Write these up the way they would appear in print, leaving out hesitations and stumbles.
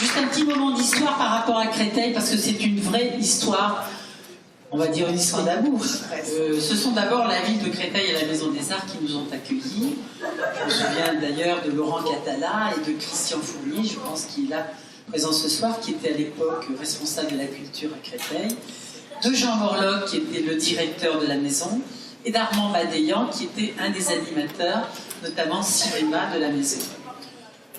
Juste un petit moment d'histoire par rapport à Créteil, parce que c'est une vraie histoire, on va dire une histoire d'amour. Ce sont d'abord la ville de Créteil et la Maison des Arts qui nous ont accueillis. Je me souviens d'ailleurs de Laurent Catala et de Christian Fournier, je pense qu'il est là présent ce soir, qui était à l'époque responsable de la culture à Créteil, de Jean Morlock, qui était le directeur de la maison, et d'Armand Badéian, qui était un des animateurs, notamment cinéma de la maison.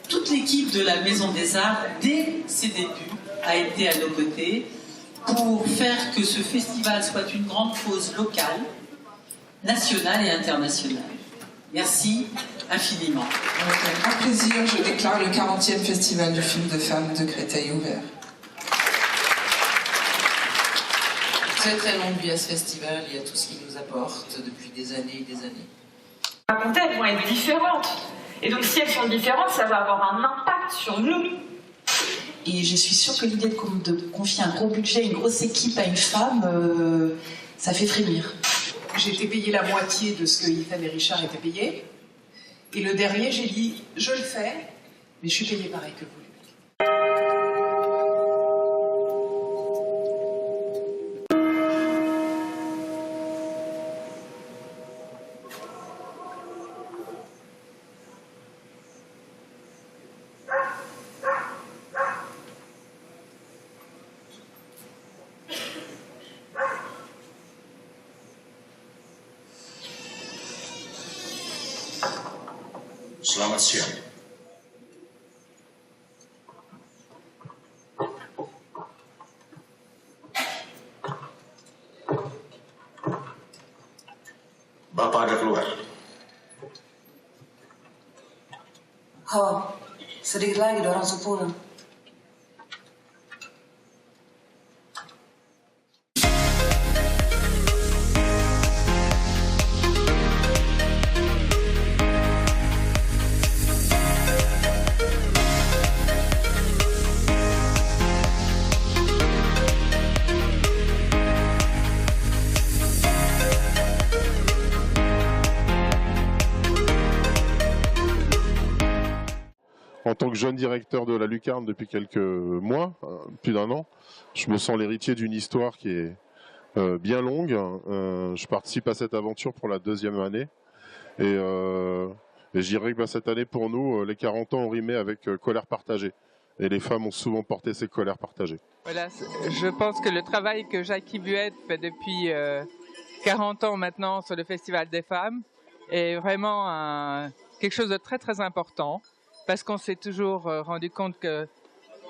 Toute l'équipe de la Maison des Arts, dès ses débuts, a été à nos côtés pour faire que ce festival soit une grande cause locale, nationale et internationale. Merci infiniment. Avec grand plaisir, je déclare le 40e Festival du film de femmes de Créteil ouvert. Très très longue vie à ce festival, il y a tout ce qu'il nous apporte depuis des années et des années. Racontées, elles vont être différentes. Et donc si elles sont différentes, ça va avoir un impact sur nous. Et je suis sûre que l'idée de confier un gros budget, une grosse équipe à une femme, ça fait frémir. J'ai été payée la moitié de ce que Ethan et Richard étaient payés. Et le dernier, j'ai dit, je le fais, mais je suis payée pareil que vous. Selamat siang. Bapak ada keluar. Oh, sedikit lagi dorang sepuluh. En tant que jeune directeur de la Lucarne depuis quelques mois, plus d'un an, je me sens l'héritier d'une histoire qui est bien longue. Je participe à cette aventure pour la 2e année. Et je dirais que cette année, pour nous, les 40 ans ont rimé avec colère partagée. Et les femmes ont souvent porté ces colères partagées. Voilà, je pense que le travail que Jackie Buette fait depuis 40 ans maintenant sur le Festival des femmes est vraiment quelque chose de très très important. Parce qu'on s'est toujours rendu compte que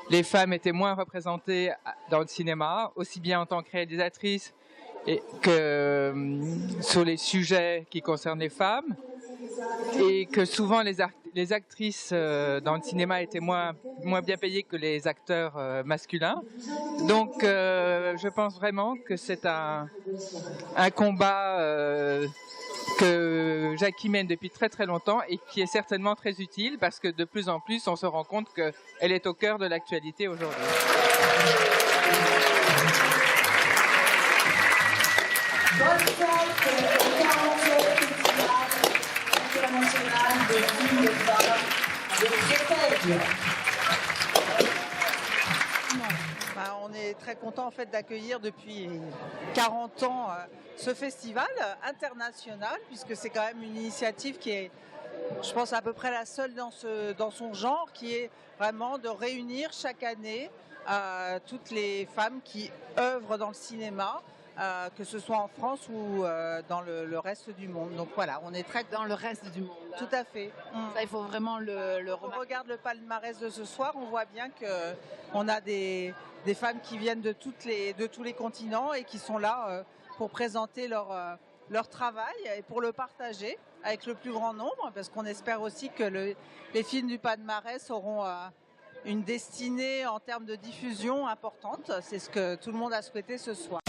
les femmes étaient moins représentées dans le cinéma, aussi bien en tant que réalisatrices que sur les sujets qui concernent les femmes, et que souvent les actrices dans le cinéma étaient moins bien payées que les acteurs masculins. Donc je pense vraiment que c'est un combat que Jackie mène depuis très très longtemps et qui est certainement très utile parce que de plus en plus on se rend compte qu'elle est au cœur de l'actualité aujourd'hui. Bonne fête au 40e Festival international de films de femmes de Créteil. On est très content en fait d'accueillir depuis 40 ans ce festival international, puisque c'est quand même une initiative qui est, je pense, à peu près la seule dans son genre, qui est vraiment de réunir chaque année toutes les femmes qui œuvrent dans le cinéma, que ce soit en France ou dans le reste du monde. Donc voilà, on est très dans le reste du monde. Tout à fait. Ça, il faut vraiment le remarquer. On regarde le palmarès de ce soir, on voit bien qu'on a des femmes qui viennent de tous les continents et qui sont là pour présenter leur travail et pour le partager avec le plus grand nombre, parce qu'on espère aussi que les films du palmarès auront une destinée en termes de diffusion importante. C'est ce que tout le monde a souhaité ce soir.